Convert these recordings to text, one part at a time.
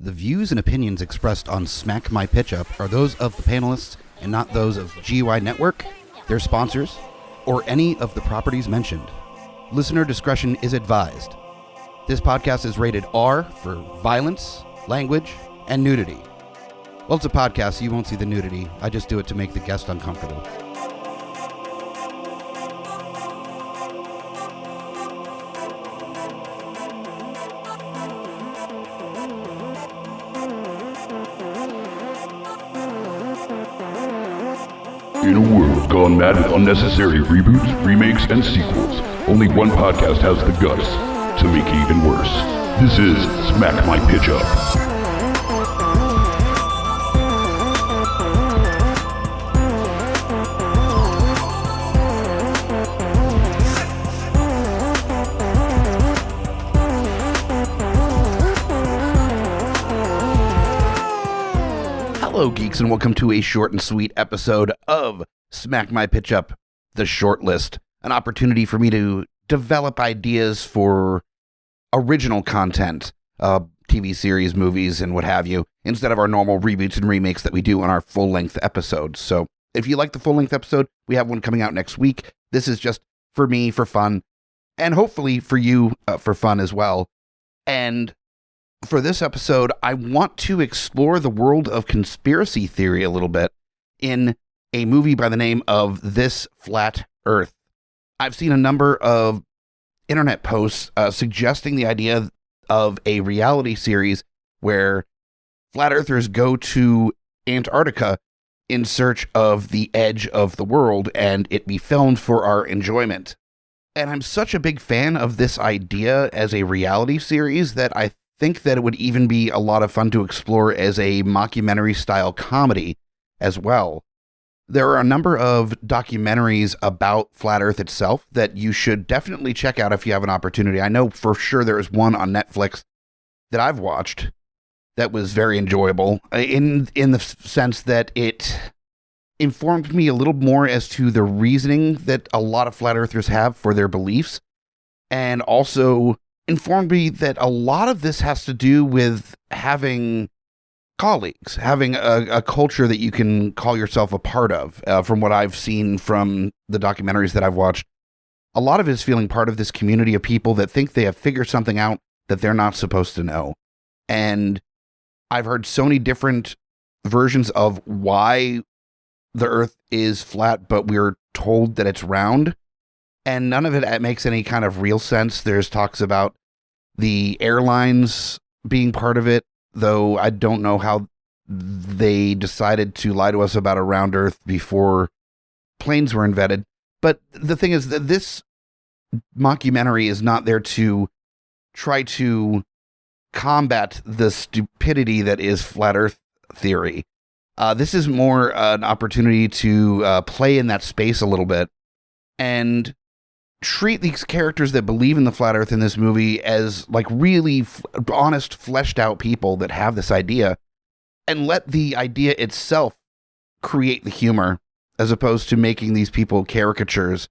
The views and opinions expressed on Smack My Pitch Up are those of the panelists and not those of GUI Network, their sponsors, or any of the properties mentioned. Listener discretion is advised. This podcast is rated R for violence, language, and nudity. Well, it's a podcast, so you won't see the nudity. I just do it to make the guest uncomfortable. In a world gone mad with unnecessary reboots, remakes, and sequels, only one podcast has the guts to make it even worse. This is Smack My Pitch Up. Hello, geeks, and welcome to a short and sweet episode of Smack My Pitch Up, the short list, an opportunity for me to develop ideas for original content, TV series, movies, and what have you, instead of our normal reboots and remakes that we do on our full-length episodes. So if you like the full-length episode, we have one coming out next week. This is just for me, for fun, and hopefully for you, for fun as well. And for this episode, I want to explore the world of conspiracy theory a little bit in a movie by the name of This Flat Earth. I've seen a number of internet posts suggesting the idea of a reality series where flat earthers go to Antarctica in search of the edge of the world and it be filmed for our enjoyment. And I'm such a big fan of this idea as a reality series that I think that it would even be a lot of fun to explore as a mockumentary style comedy as well. There are a number of documentaries about Flat Earth itself that you should definitely check out if you have an opportunity. I know for sure there is one on Netflix that I've watched that was very enjoyable in the sense that it informed me a little more as to the reasoning that a lot of Flat Earthers have for their beliefs, and also informed me that a lot of this has to do with having colleagues, having a culture that you can call yourself a part of. From what I've seen from the documentaries that I've watched, a lot of it is feeling part of this community of people that think they have figured something out that they're not supposed to know. And I've heard so many different versions of why the Earth is flat, but we're told that it's round. And none of it makes any kind of real sense. There's talks about the airlines being part of it, though I don't know how they decided to lie to us about a round Earth before planes were invented. But the thing is that this mockumentary is not there to try to combat the stupidity that is flat Earth theory. This is more an opportunity to play in that space a little bit and treat these characters that believe in the flat earth in this movie as like really honest, fleshed out people that have this idea, and let the idea itself create the humor as opposed to making these people caricatures,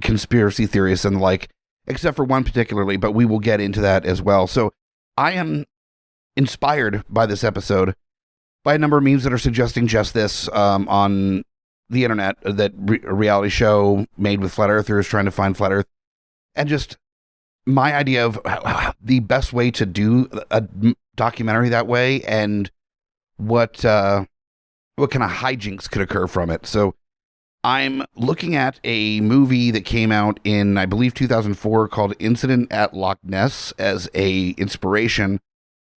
conspiracy theorists and the like, except for one particularly, but we will get into that as well. So I am inspired by this episode by a number of memes that are suggesting just this on the internet, that a reality show made with flat earthers trying to find flat earth, and just my idea of the best way to do a documentary that way and what kind of hijinks could occur from it. So I'm looking at a movie that came out in, I believe, 2004 called Incident at Loch Ness as a inspiration.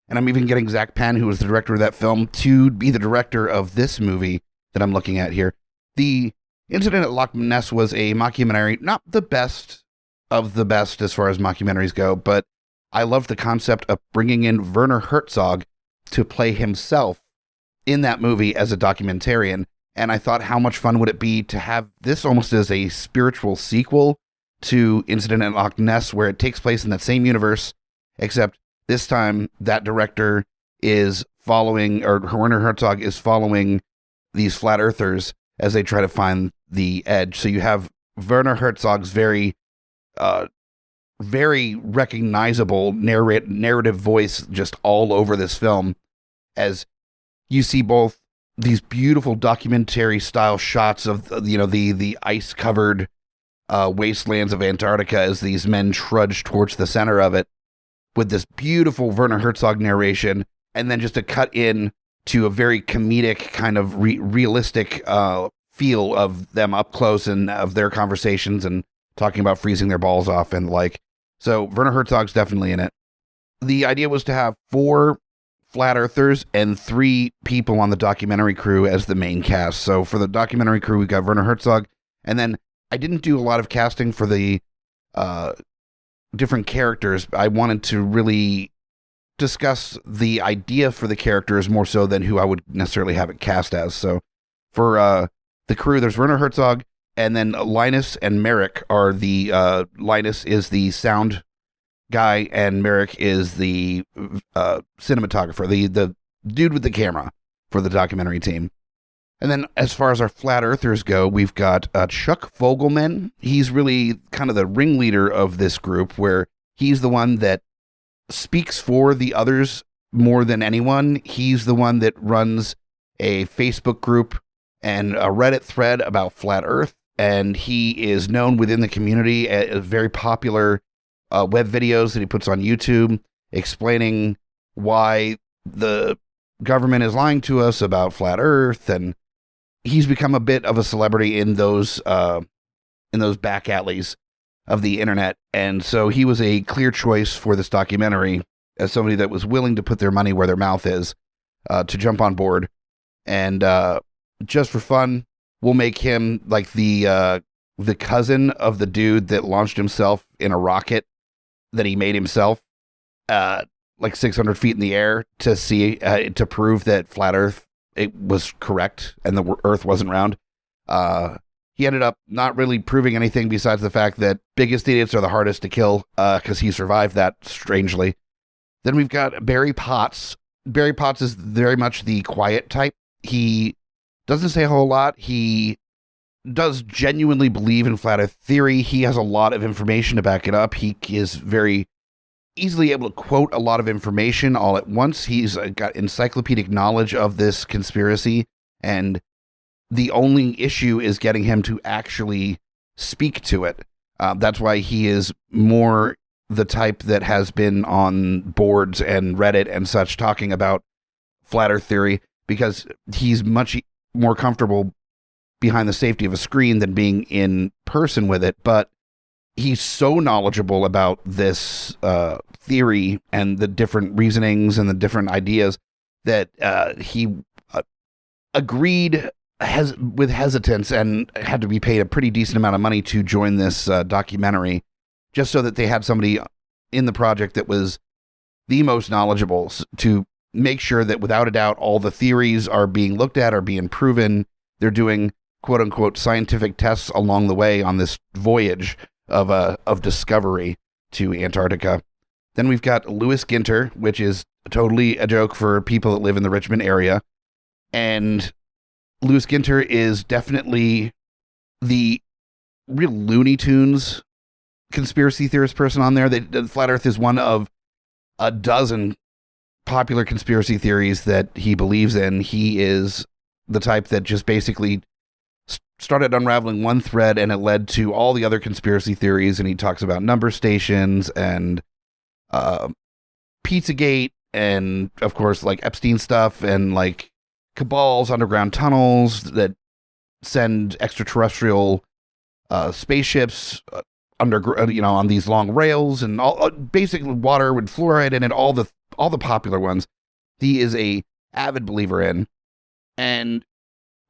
And I'm even getting Zach Penn, who was the director of that film, to be the director of this movie that I'm looking at here. The Incident at Loch Ness was a mockumentary, not the best of the best as far as mockumentaries go, but I love the concept of bringing in Werner Herzog to play himself in that movie as a documentarian. And I thought, how much fun would it be to have this almost as a spiritual sequel to Incident at Loch Ness, where it takes place in that same universe, except this time that director is following, or Werner Herzog is following these flat earthers as they try to find the edge. So you have Werner Herzog's very very recognizable narrative voice just all over this film, as you see both these beautiful documentary style shots of the ice covered wastelands of Antarctica as these men trudge towards the center of it, with this beautiful Werner Herzog narration, and then just a cut in to a very comedic kind of realistic feel of them up close and of their conversations and talking about freezing their balls off and like. So Werner Herzog's definitely in it. The idea was to have 4 flat earthers and 3 people on the documentary crew as the main cast. So for the documentary crew, we got Werner Herzog, and then I didn't do a lot of casting for the different characters. I wanted to really discuss the idea for the characters more so than who I would necessarily have it cast as. So for the crew, there's Werner Herzog, and then Linus and Merrick are the Linus is the sound guy, and Merrick is the cinematographer, the dude with the camera for the documentary team. And then as far as our flat earthers go, we've got Chuck Fogelman. He's really kind of the ringleader of this group, where he's the one that speaks for the others more than anyone. He's the one that runs a Facebook group and a Reddit thread about flat earth, and he is known within the community as very popular web videos that he puts on YouTube explaining why the government is lying to us about flat earth, and he's become a bit of a celebrity in those back alleys of the internet. And so he was a clear choice for this documentary as somebody that was willing to put their money where their mouth is, to jump on board. And just for fun, we'll make him like the cousin of the dude that launched himself in a rocket that he made himself, like 600 feet in the air to see, to prove that flat earth, it was correct and the earth wasn't round. He ended up not really proving anything besides the fact that biggest idiots are the hardest to kill, because he survived that, strangely. Then we've got Barry Potts. Barry Potts is very much the quiet type. He doesn't say a whole lot. He does genuinely believe in flat earth theory. He has a lot of information to back it up. He is very easily able to quote a lot of information all at once. He's got encyclopedic knowledge of this conspiracy, and the only issue is getting him to actually speak to it. That's why he is more the type that has been on boards and Reddit and such talking about flat earth theory, because he's much more comfortable behind the safety of a screen than being in person with it. But he's so knowledgeable about this theory and the different reasonings and the different ideas that he agreed with hesitance and had to be paid a pretty decent amount of money to join this documentary, just so that they had somebody in the project that was the most knowledgeable to make sure that without a doubt all the theories are being looked at, are being proven. They're doing quote unquote scientific tests along the way on this voyage of discovery to Antarctica. Then we've got Louis Ginter, which is totally a joke for people that live in the Richmond area. And Louis Ginter is definitely the real Looney Tunes conspiracy theorist person on there. The Flat Earth is one of a dozen popular conspiracy theories that he believes in. He is the type that just basically started unraveling one thread and it led to all the other conspiracy theories. And he talks about number stations and Pizzagate and, of course, like Epstein stuff and like cabals, underground tunnels that send extraterrestrial spaceships under, on these long rails, and all basically water with fluoride in it, all the popular ones. He is a avid believer in, and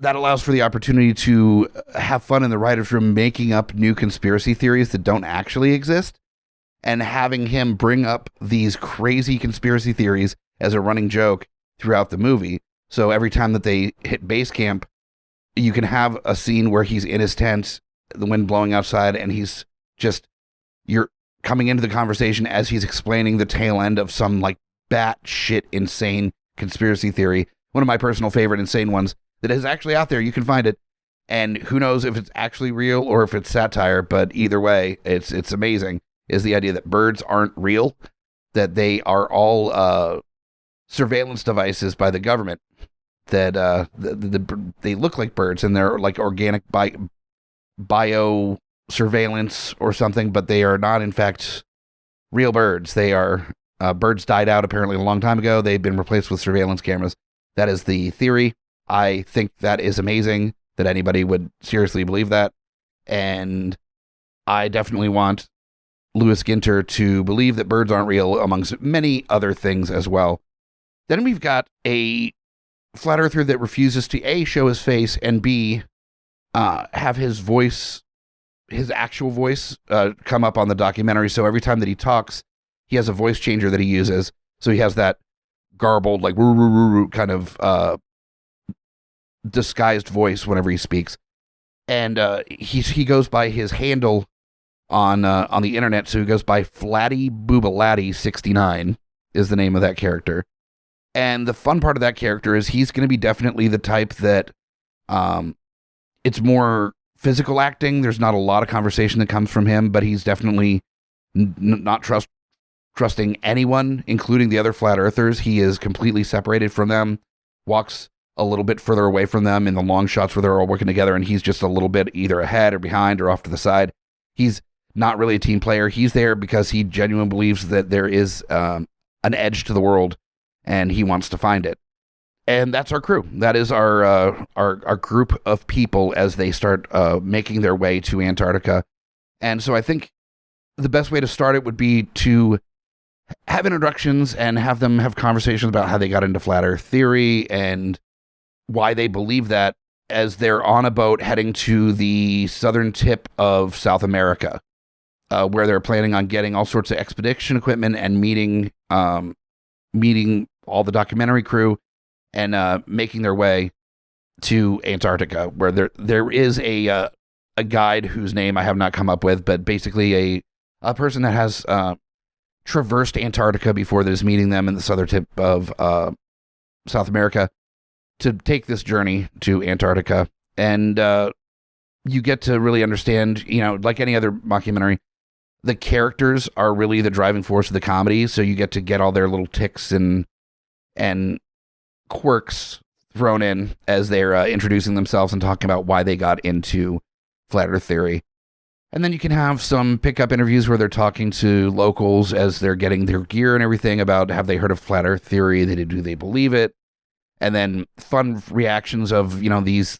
that allows for the opportunity to have fun in the writer's room, making up new conspiracy theories that don't actually exist, and having him bring up these crazy conspiracy theories as a running joke throughout the movie. So every time that they hit base camp, you can have a scene where he's in his tent, the wind blowing outside, and you're coming into the conversation as he's explaining the tail end of some like batshit insane conspiracy theory. One of my personal favorite insane ones that is actually out there. You can find it. And who knows if it's actually real or if it's satire, but either way, it's amazing. is the idea that birds aren't real, that they are all surveillance devices by the government, that they look like birds and they're like organic bio surveillance or something, but they are not in fact real birds. They are birds died out apparently a long time ago. They've been replaced with surveillance cameras. That is the theory. I think that is amazing that anybody would seriously believe that, and I definitely want Louis Ginter to believe that birds aren't real, amongst many other things as well. Then we've got a flat earther that refuses to A, show his face, and B, have his voice, his actual voice, come up on the documentary. So every time that he talks, he has a voice changer that he uses. So he has that garbled, like, kind of disguised voice whenever he speaks. And he goes by his handle on the internet. So he goes by Flatty Boobalatti 69 is the name of that character. And the fun part of that character is he's going to be definitely the type that it's more physical acting. There's not a lot of conversation that comes from him, but he's definitely not trusting anyone, including the other flat earthers. He is completely separated from them, walks a little bit further away from them in the long shots where they're all working together, and he's just a little bit either ahead or behind or off to the side. He's not really a team player. He's there because he genuinely believes that there is an edge to the world, and he wants to find it. And that's our crew. That is our group of people as they start making their way to Antarctica. And so I think the best way to start it would be to have introductions and have them have conversations about how they got into flat earth theory and why they believe that, as they're on a boat heading to the southern tip of South America, where they're planning on getting all sorts of expedition equipment and meeting all the documentary crew and making their way to Antarctica, where there is a guide whose name I have not come up with, but basically a person that has traversed Antarctica before that is meeting them in the southern tip of South America to take this journey to Antarctica. And you get to really understand, like any other mockumentary, the characters are really the driving force of the comedy. So you get to get all their little tics and quirks thrown in as they're introducing themselves and talking about why they got into flat earth theory. And then you can have some pickup interviews where they're talking to locals as they're getting their gear and everything about, have they heard of flat earth theory? Do they believe it? And then fun reactions of, these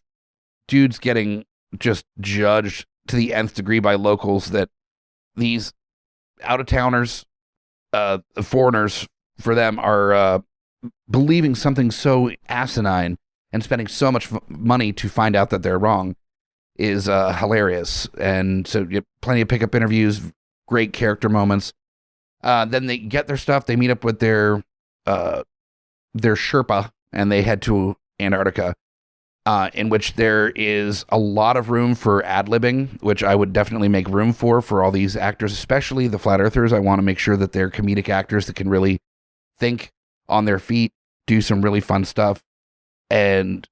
dudes getting just judged to the nth degree by locals, that these out-of-towners, foreigners for them, are believing something so asinine and spending so much money to find out that they're wrong is hilarious. And so you have plenty of pickup interviews, great character moments. Then they get their stuff, they meet up with their Sherpa, and they head to Antarctica, in which there is a lot of room for ad-libbing, which I would definitely make room for all these actors, especially the flat earthers. I want to make sure that they're comedic actors that can really think on their feet, do some really fun stuff. And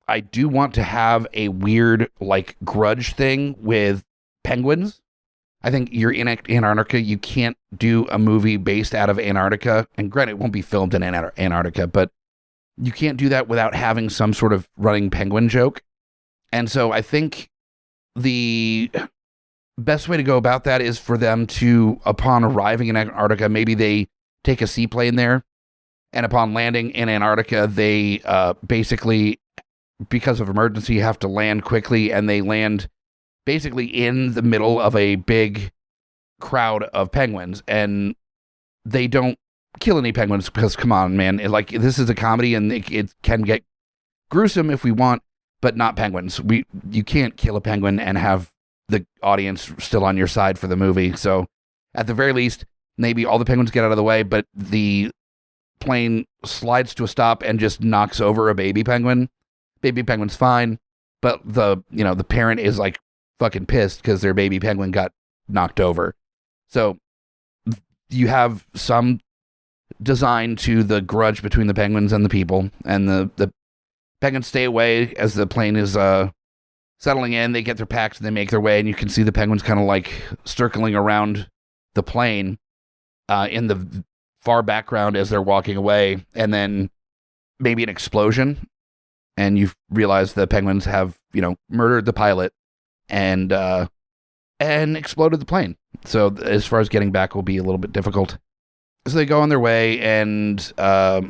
I do want to have a weird, like, grudge thing with penguins. I think you're in Antarctica. You can't do a movie based out of Antarctica. And granted, it won't be filmed in Antarctica, but you can't do that without having some sort of running penguin joke. And so I think the best way to go about that is for them to, upon arriving in Antarctica, maybe they take a seaplane there. And upon landing in Antarctica, they basically, because of emergency, have to land quickly, and they land basically in the middle of a big crowd of penguins, and they don't kill any penguins because, come on, man, this is a comedy, and it can get gruesome if we want, but not penguins. You can't kill a penguin and have the audience still on your side for the movie. So at the very least, maybe all the penguins get out of the way, but the plane slides to a stop and just knocks over a baby penguin. Baby penguin's fine, but the parent is like fucking pissed because their baby penguin got knocked over. So you have some design to the grudge between the penguins and the people, and the penguins stay away as the plane is settling in. They get their packs and they make their way, and you can see the penguins kind of like circling around the plane in the far background as they're walking away, and then maybe an explosion, and you realize the penguins have, murdered the pilot and exploded the plane. So as far as getting back will be a little bit difficult. So they go on their way, and a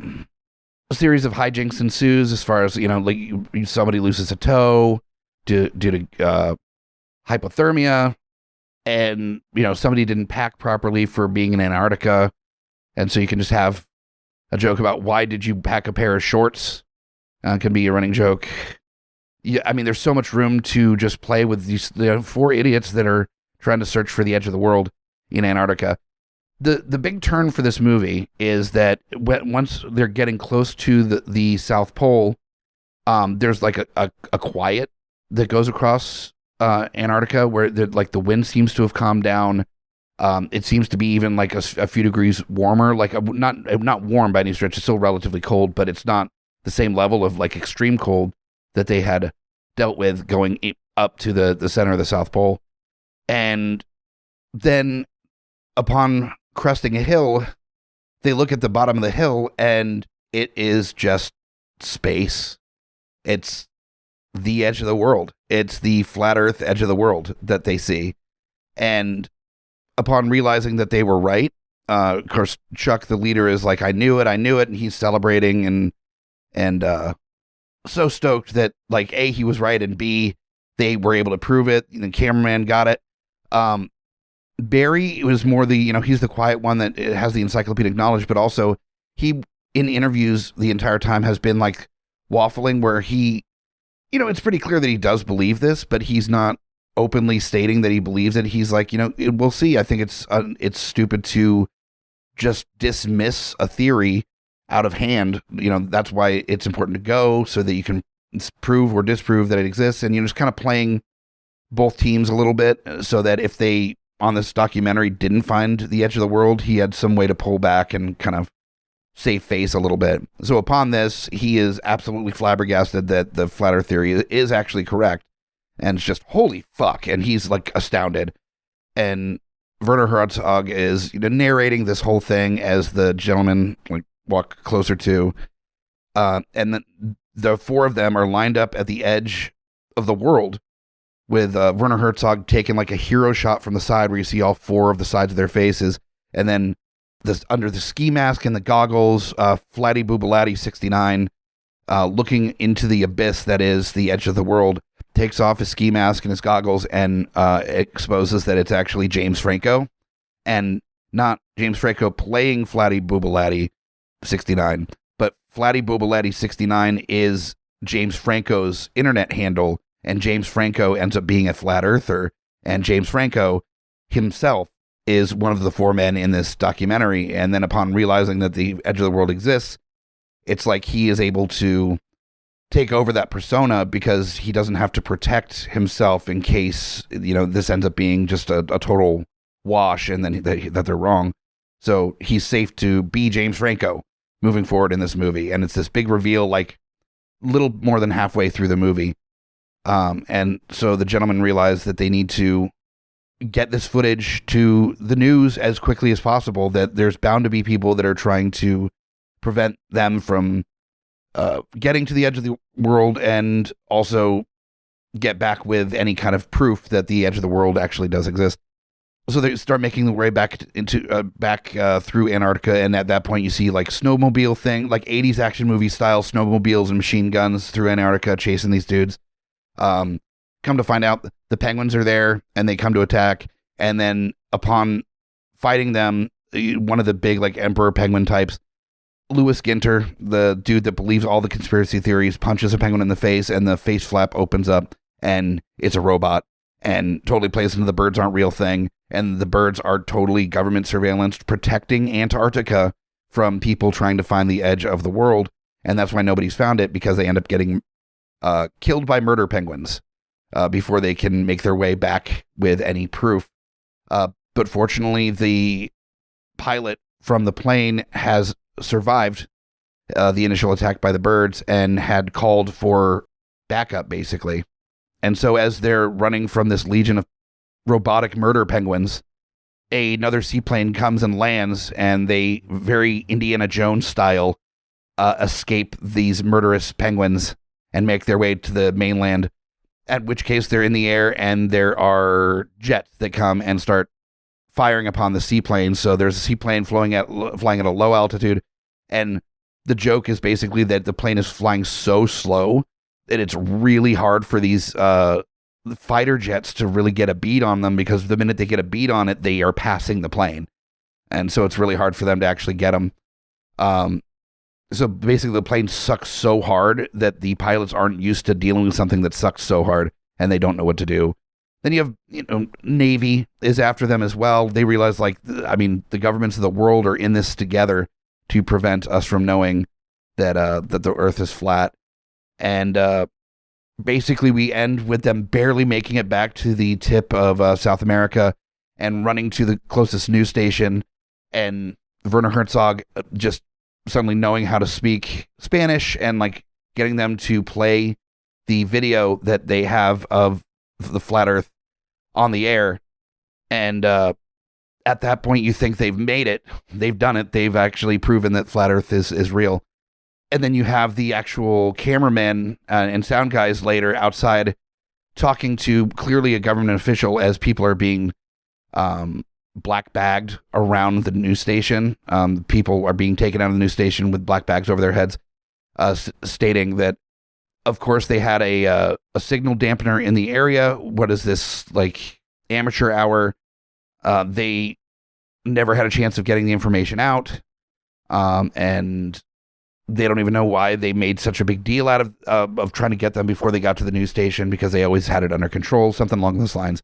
series of hijinks ensues as far as, somebody loses a toe due to hypothermia, and, somebody didn't pack properly for being in Antarctica. And so you can just have a joke about why did you pack a pair of shorts? Can be a running joke. Yeah, I mean, there's so much room to just play with these 4 idiots that are trying to search for the edge of the world in Antarctica. The big turn for this movie is that once they're getting close to the South Pole, there's like a quiet that goes across Antarctica where the wind seems to have calmed down. It seems to be even like a few degrees warmer, like not warm by any stretch. It's still relatively cold, but it's not the same level of like extreme cold that they had dealt with going up to the center of the South Pole. And then upon cresting a hill, they look at the bottom of the hill and it is just space. It's the edge of the world. It's the flat earth edge of the world that they see. And upon realizing that they were right, of course, Chuck, the leader, is like, I knew it, and he's celebrating and so stoked that, like, A, he was right, and B, they were able to prove it. The cameraman got it. Barry was more he's the quiet one that has the encyclopedic knowledge, but also he, in interviews the entire time, has been, like, waffling where he, it's pretty clear that he does believe this, but he's not openly stating that he believes it. He's like, we'll see. I think it's stupid to just dismiss a theory out of hand. That's why it's important to go so that you can prove or disprove that it exists. And just kind of playing both teams a little bit so that if they, on this documentary, didn't find the edge of the world, he had some way to pull back and kind of save face a little bit. So upon this, he is absolutely flabbergasted that the flat earth theory is actually correct. And it's just, holy fuck. And he's like astounded. And Werner Herzog is narrating this whole thing as the gentleman walk closer to. And then the 4 of them are lined up at the edge of the world with Werner Herzog taking like a hero shot from the side where you see all 4 of the sides of their faces. And then under the ski mask and the goggles, Flatty Boobalatti 69, looking into the abyss that is the edge of the world, takes off his ski mask and his goggles and exposes that it's actually James Franco, and not James Franco playing Flatty Boobalatti 69, but Flatty Boobalatti 69 is James Franco's internet handle, and James Franco ends up being a flat earther, and James Franco himself is one of the 4 men in this documentary. And then upon realizing that the edge of the world exists, it's like he is able to take over that persona because he doesn't have to protect himself in case, this ends up being just a total wash and then that they're wrong. So he's safe to be James Franco moving forward in this movie. And it's this big reveal, like little more than halfway through the movie. And so the gentlemen realize that they need to get this footage to the news as quickly as possible, that there's bound to be people that are trying to prevent them from getting to the edge of the world, and also get back with any kind of proof that the edge of the world actually does exist. So they start making their way back through Antarctica, and at that point you see like snowmobile thing, like 80s action movie style snowmobiles and machine guns through Antarctica chasing these dudes. Come to find out the penguins are there, and they come to attack, and then upon fighting them, one of the big like emperor penguin types, Louis Ginter, the dude that believes all the conspiracy theories, punches a penguin in the face, and the face flap opens up, and it's a robot, and totally plays into the birds aren't real thing, and the birds are totally government surveillance protecting Antarctica from people trying to find the edge of the world, and that's why nobody's found it, because they end up getting killed by murder penguins before they can make their way back with any proof. But fortunately, the pilot from the plane has survived the initial attack by the birds and had called for backup, basically. And so as they're running from this legion of robotic murder penguins, another seaplane comes and lands, and they, very Indiana Jones style, escape these murderous penguins and make their way to the mainland, at which case they're in the air and there are jets that come and start firing upon the seaplane. So there's a seaplane flying at a low altitude, and the joke is basically that the plane is flying so slow that it's really hard for these fighter jets to really get a beat on them, because the minute they get a beat on it, they are passing the plane. And so it's really hard for them to actually get them. So basically the plane sucks so hard that the pilots aren't used to dealing with something that sucks so hard, and they don't know what to do. Then you have, Navy is after them as well. They realize, the governments of the world are in this together to prevent us from knowing that the Earth is flat. And basically we end with them barely making it back to the tip of South America and running to the closest news station, and Werner Herzog just suddenly knowing how to speak Spanish and getting them to play the video that they have of the flat Earth on the air. And at that point you think they've made it. They've done it. They've actually proven that flat Earth is real. And then you have the actual cameramen and sound guys later outside talking to clearly a government official as people are being black bagged around the news station. People are being taken out of the news station with black bags over their heads, stating that, of course, they had a signal dampener in the area. What is this, amateur hour? They never had a chance of getting the information out, and they don't even know why they made such a big deal out of trying to get them before they got to the news station, because they always had it under control, something along those lines.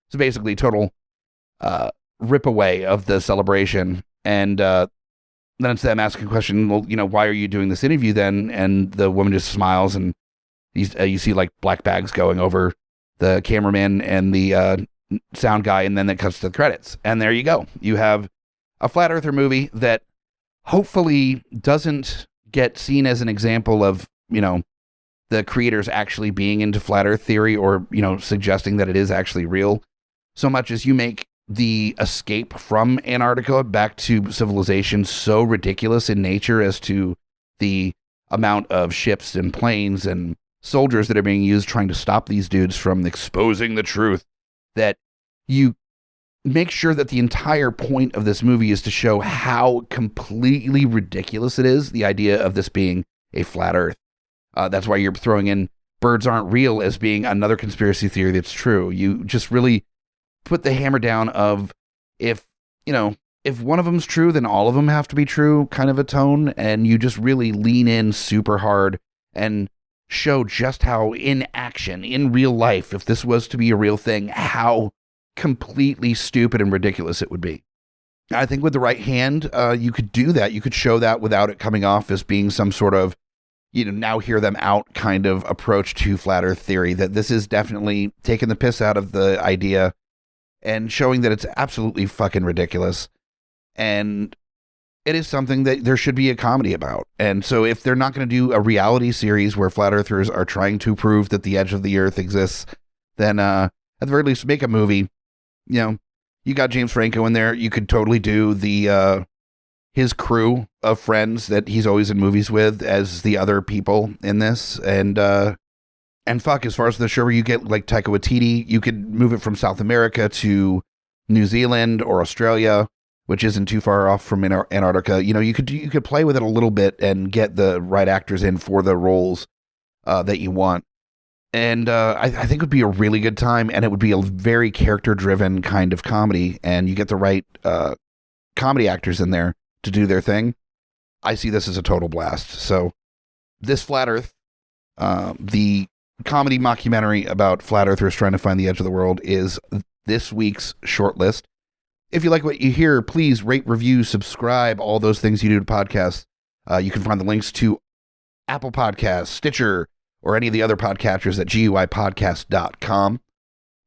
So basically, total rip away of the celebration. And then it's them asking a question, well, why are you doing this interview then? And the woman just smiles, and you see black bags going over the cameraman and the sound guy, and then it cuts to the credits. And there you go. You have a Flat Earther movie that hopefully doesn't get seen as an example of, the creators actually being into flat Earth theory, or, suggesting that it is actually real, so much as you make the escape from Antarctica back to civilization so ridiculous in nature as to the amount of ships and planes and soldiers that are being used trying to stop these dudes from exposing the truth, that you make sure that the entire point of this movie is to show how completely ridiculous it is, the idea of this being a flat Earth. That's why you're throwing in birds aren't real as being another conspiracy theory that's true. You just really put the hammer down of, if one of them's true, then all of them have to be true, kind of a tone. And you just really lean in super hard and show just how in action, in real life, if this was to be a real thing, how completely stupid and ridiculous it would be. I think with the right hand, you could do that. You could show that without it coming off as being some sort of, now hear them out kind of approach to flat Earth theory, that this is definitely taking the piss out of the idea and showing that it's absolutely fucking ridiculous. And it is something that there should be a comedy about. And so if they're not going to do a reality series where flat earthers are trying to prove that the edge of the earth exists, then at the very least make a movie. You got James Franco in there. You could totally do the his crew of friends that he's always in movies with as the other people in this. And fuck, as far as the show where you get Taika Waititi, you could move it from South America to New Zealand or Australia, which isn't too far off from Antarctica. You could play with it a little bit and get the right actors in for the roles that you want. And I think it would be a really good time, and it would be a very character-driven kind of comedy, and you get the right comedy actors in there to do their thing. I see this as a total blast. So this Flat Earth, the comedy mockumentary about flat earthers trying to find the edge of the world, is this week's shortlist. If you like what you hear, please rate, review, subscribe, all those things you do to podcasts. You can find the links to Apple Podcasts, Stitcher, or any of the other podcatchers at GUIPodcast.com.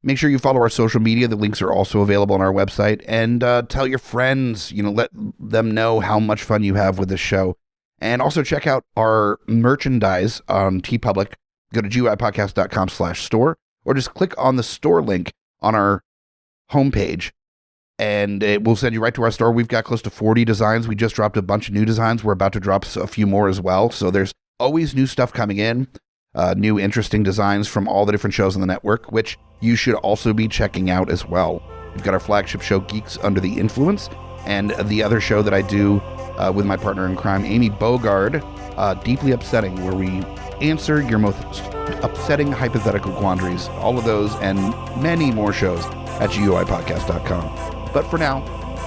Make sure you follow our social media. The links are also available on our website. And tell your friends, let them know how much fun you have with this show. And also check out our merchandise on TeePublic. Go to GUIPodcast.com/store, or just click on the store link on our homepage and it will send you right to our store. We've got close to 40 designs. We just dropped a bunch of new designs. We're about to drop a few more as well. So there's always new stuff coming in, new interesting designs from all the different shows on the network, which you should also be checking out as well. We've got our flagship show, Geeks Under the Influence, and the other show that I do with my partner in crime, Amy Bogard, Deeply Upsetting, where we answer your most upsetting hypothetical quandaries. All of those and many more shows at GUIPodcast.com. But for now,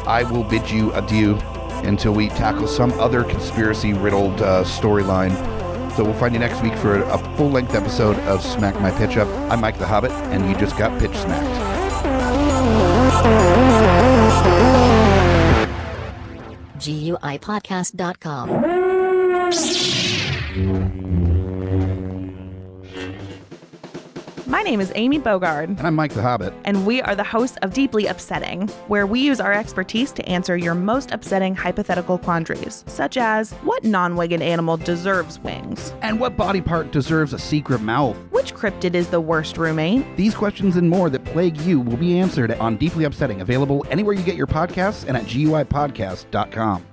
I will bid you adieu until we tackle some other conspiracy-riddled storyline. So we'll find you next week for a full-length episode of Smack My Pitch Up. I'm Mike the Hobbit, and you just got pitch smacked. GUIPodcast.com. My name is Amy Bogard. And I'm Mike the Hobbit. And we are the hosts of Deeply Upsetting, where we use our expertise to answer your most upsetting hypothetical quandaries, such as, what non-winged animal deserves wings? And what body part deserves a secret mouth? Which cryptid is the worst roommate? These questions and more that plague you will be answered on Deeply Upsetting, available anywhere you get your podcasts and at GUIPodcast.com.